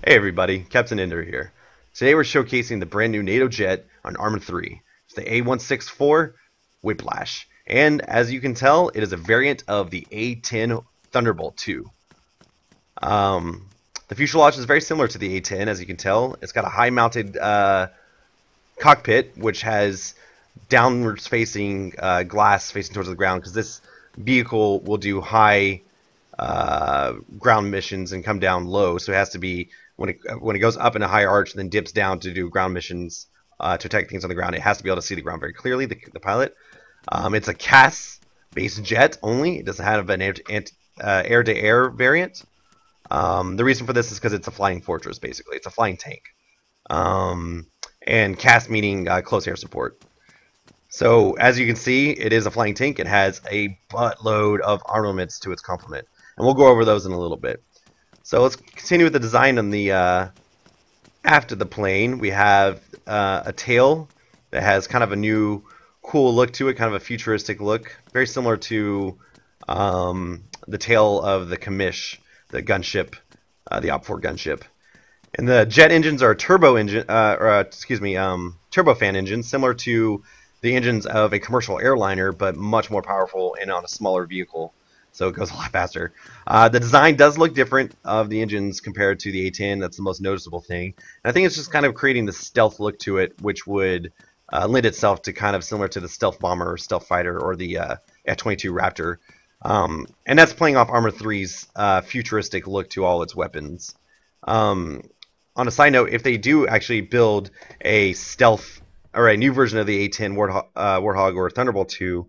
Hey everybody, Captain Ender here. Today we're showcasing the brand new NATO jet on Arma 3. It's the A-164 Whiplash. And as you can tell, it is a variant of the A-10 Thunderbolt 2. The fuselage is very similar to the A-10, as you can tell. It's got a high-mounted cockpit, which has downwards facing glass facing towards the ground, because this vehicle will do high ground missions and come down low, so it has to be when it goes up in a higher arch and then dips down to do ground missions to attack things on the ground. It has to be able to see the ground very clearly. The pilot. It's a CAS based jet only. It doesn't have an air-to-air variant. The reason for this is because it's a flying fortress. Basically, it's a flying tank. And CAS meaning close air support. So as you can see, it is a flying tank. It has a buttload of armaments to its complement. And we'll go over those in a little bit. So let's continue with the design on the aft of the plane. We have a tail that has kind of a new cool look to it, kind of a futuristic look. Very similar to the tail of the Kamish, the gunship, the Op-4 gunship. And the jet engines are turbo engine, turbofan engines, similar to the engines of a commercial airliner, but much more powerful and on a smaller vehicle. So it goes a lot faster. The design does look different of the engines compared to the A-10. That's the most noticeable thing. And I think it's just kind of creating the stealth look to it, which would lend itself to kind of similar to the stealth bomber or stealth fighter or the F-22 Raptor. And that's playing off Arma 3's futuristic look to all its weapons. On a side note, if they do actually build a stealth or a new version of the A-10 Warthog or Thunderbolt 2,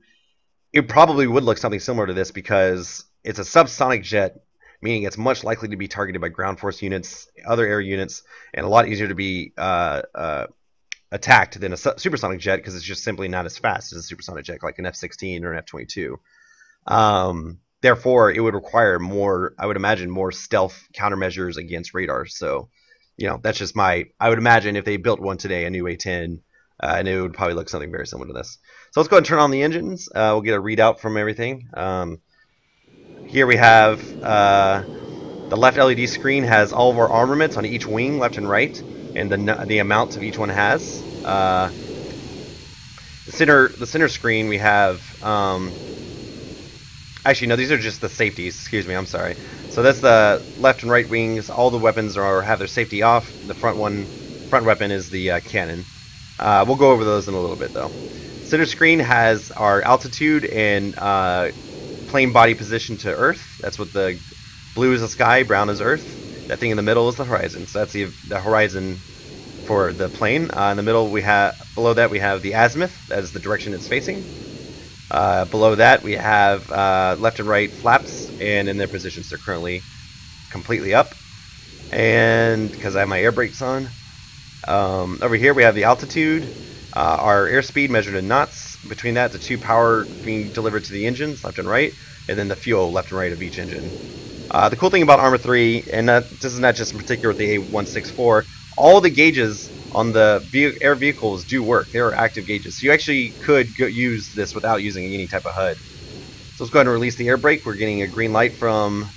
it probably would look something similar to this because it's a subsonic jet, meaning it's much likely to be targeted by ground force units, other air units, and a lot easier to be attacked than a supersonic jet because it's just simply not as fast as a supersonic jet like an F-16 or an F-22. Therefore, it would require more, I would imagine, more stealth countermeasures against radar. So, you know, that's just I would imagine if they built one today, a new A-10, and it would probably look something very similar to this. So let's go ahead and turn on the engines. We'll get a readout from everything. Here we have the left LED screen has all of our armaments on each wing, left and right, and the amount of each one has. The center screen we have. Actually, no, these are just the safeties. Excuse me, I'm sorry. So that's the left and right wings. All the weapons have their safety off. The front weapon is the cannon. We'll go over those in a little bit, though. Center screen has our altitude and plane body position to Earth. That's what the blue is the sky, brown is Earth. That thing in the middle is the horizon. So that's the horizon for the plane. In the middle, below that we have the azimuth. That is the direction it's facing. Below that we have left and right flaps, and in their positions they're currently completely up. And because I have my air brakes on. Over here we have the altitude, our airspeed measured in knots. Between that, the two power being delivered to the engines, left and right, and then the fuel, left and right of each engine. The cool thing about Arma 3, and this is not just in particular with the A-164, all the gauges on the air vehicles do work. They are active gauges. So you actually could use this without using any type of HUD. So let's go ahead and release the air brake. We're getting a green light from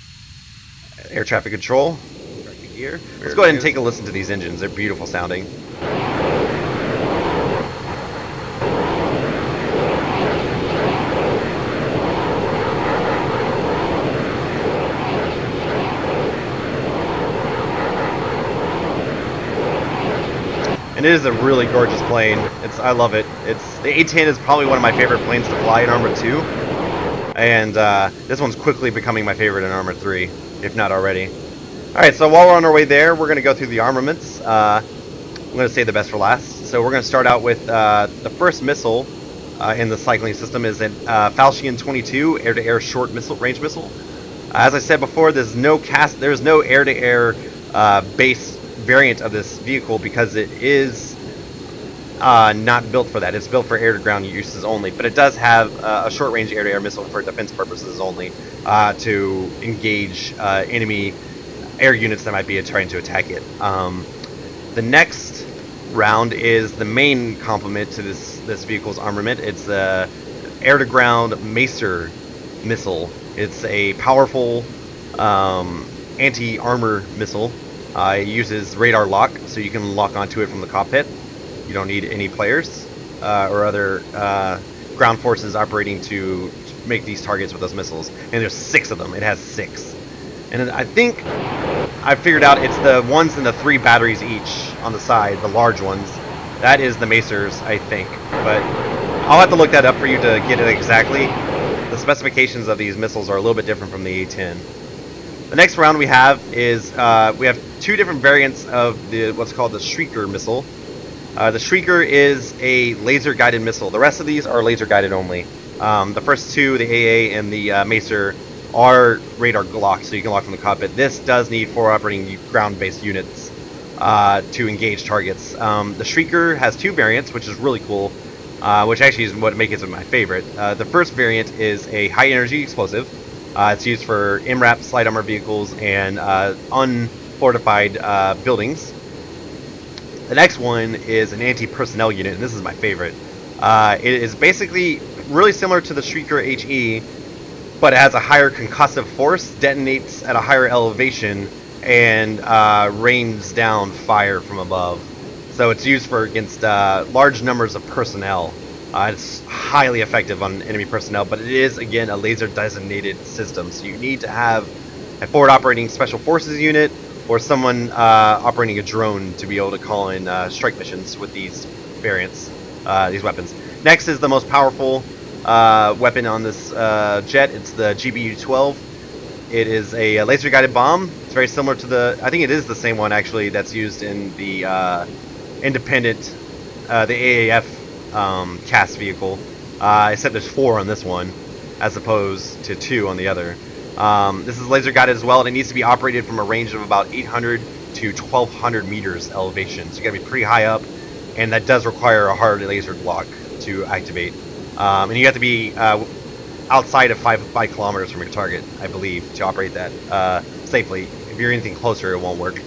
air traffic control. Here. Let's go ahead and take a listen to these engines. They're beautiful sounding. And it is a really gorgeous plane. I love it. The A-10 is probably one of my favorite planes to fly in Arma 2. And this one's quickly becoming my favorite in Arma 3, if not already. Alright, so while we're on our way there, we're going to go through the armaments. I'm going to save the best for last. So we're going to start out with the first missile in the cycling system is an Falchion 22 air-to-air short range missile. As I said before, there's no air-to-air base variant of this vehicle because it is not built for that. It's built for air-to-ground uses only, but it does have a short-range air-to-air missile for defense purposes only to engage enemy air units that might be trying to attack it. The next round is the main complement to this vehicle's armament. It's the air-to-ground Macer missile. It's a powerful anti-armor missile It uses radar lock, so you can lock onto it from the cockpit. You don't need any players or other ground forces operating to make these targets with those missiles. And there's 6 of them. It has 6. And I think I figured out it's the ones in the 3 batteries each on the side, the large ones. That is the Macers, I think. But I'll have to look that up for you to get it exactly. The specifications of these missiles are a little bit different from the A-10. The next round we have is we have 2 different variants of the what's called the Shrieker Missile. The Shrieker is a laser-guided missile. The rest of these are laser-guided only. The first 2, the AA and the Macer, are radar locked, so you can lock from the cockpit. This does need 4 operating ground-based units to engage targets. The Shrieker has 2 variants, which is really cool, which actually is what makes it my favorite. The first variant is a high-energy explosive. It's used for MRAP light armor vehicles and unfortified buildings. The next one is an anti-personnel unit, and this is my favorite. It is basically really similar to the Shrieker HE, but it has a higher concussive force, detonates at a higher elevation, and rains down fire from above. So it's used for against large numbers of personnel. It's highly effective on enemy personnel, but it is, again, a laser-designated system. So you need to have a forward operating special forces unit or someone operating a drone to be able to call in strike missions with these variants, these weapons. Next is the most powerful weapon on this jet. It's the GBU-12. It is a laser-guided bomb. It's very similar to the, I think it is the same one actually that's used in the independent, the AAF CAS vehicle, except there's 4 on this one as opposed to 2 on the other. This is laser guided as well, and it needs to be operated from a range of about 800 to 1200 meters elevation, so you gotta be pretty high up, and that does require a hard laser lock to activate. And you have to be outside of 5 kilometers from your target, I believe, to operate that safely. If you're anything closer, it won't work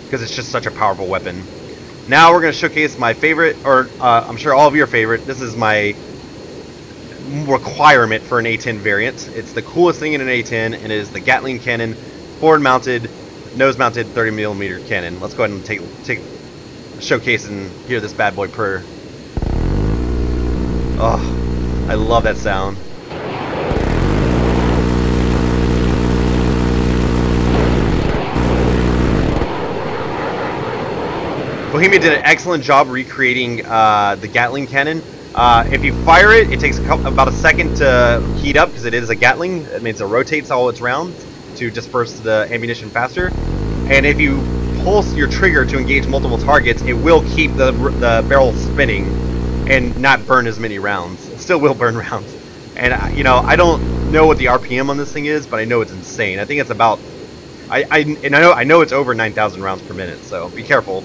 because it's just such a powerful weapon. Now we're going to showcase my favorite, or I'm sure all of your favorite. This is my requirement for an A-10 variant. It's the coolest thing in an A-10, and it is the Gatling Cannon, forward-mounted, nose-mounted 30mm cannon. Let's go ahead and take a showcase and hear this bad boy purr. Oh, I love that sound. Bohemia did an excellent job recreating the Gatling Cannon. If you fire it, it takes about a second to heat up because it is a Gatling. That means it rotates all its rounds to disperse the ammunition faster. And if you pulse your trigger to engage multiple targets, it will keep the barrel spinning and not burn as many rounds. It still will burn rounds. And you know, I don't know what the RPM on this thing is, but I know it's insane. I think it's about I know it's over 9,000 rounds per minute. So be careful.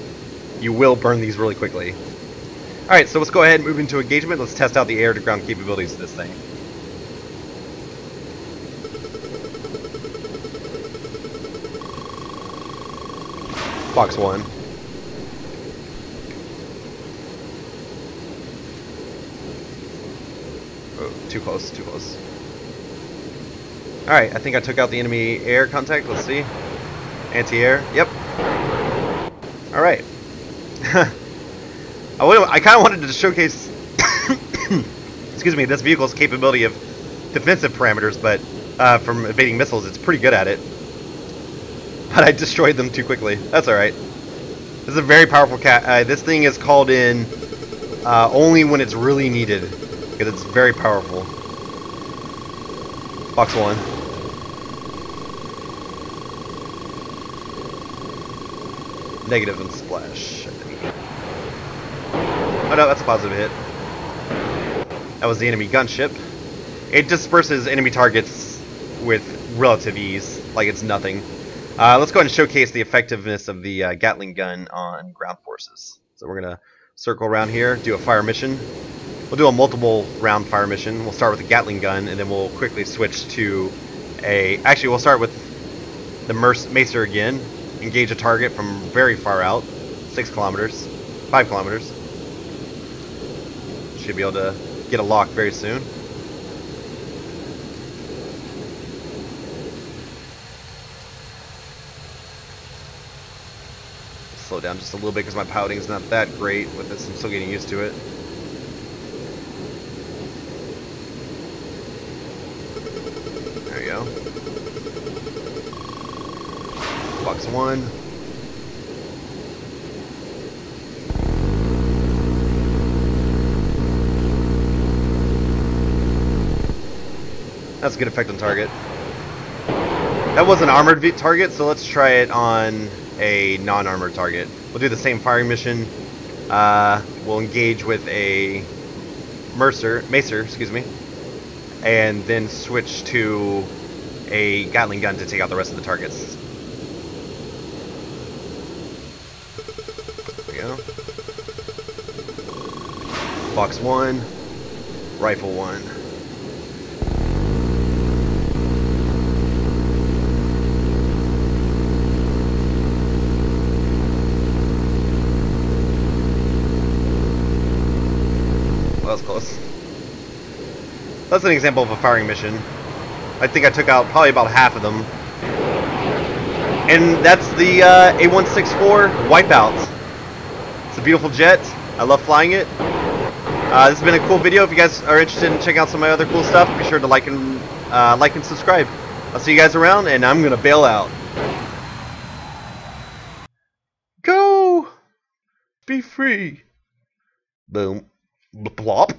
You will burn these really quickly. Alright, so let's go ahead and move into engagement. Let's test out the air-to-ground capabilities of this thing. Fox 1. Oh, too close, too close. Alright, I think I took out the enemy air contact. Let's see. Anti-air. Yep. Alright. I kind of wanted to showcase excuse me, this vehicle's capability of defensive parameters, but from evading missiles, it's pretty good at it. But I destroyed them too quickly. That's alright. This is a very powerful cat. This thing is called in only when it's really needed, because it's very powerful. Fox 1. Negative and splash. Oh no, that's a positive hit. That was the enemy gunship. It disperses enemy targets with relative ease, like it's nothing. Let's go ahead and showcase the effectiveness of the Gatling gun on ground forces. So we're going to circle around here, do a fire mission. We'll do a multiple round fire mission. We'll start with the Gatling gun, and then we'll quickly switch to a... Actually, we'll start with the Macer again. Engage a target from very far out, 6 kilometers, 5 kilometers. Should be able to get a lock very soon. slow down just a little bit because my piloting is not that great with this. I'm still getting used to it. There you go. Box 1. That's a good effect on target. That was an armored target, so let's try it on a non-armored target. We'll do the same firing mission. We'll engage with a Macer, excuse me, and then switch to a Gatling gun to take out the rest of the targets. There we go. Box 1, Rifle 1. That was close. That's an example of a firing mission. I think I took out probably about half of them. And that's the A-164 Wipeout. It's a beautiful jet. I love flying it. This has been a cool video. If you guys are interested in checking out some of my other cool stuff, be sure to like and subscribe. I'll see you guys around, and I'm gonna bail out. Go! Be free. Boom. Blop.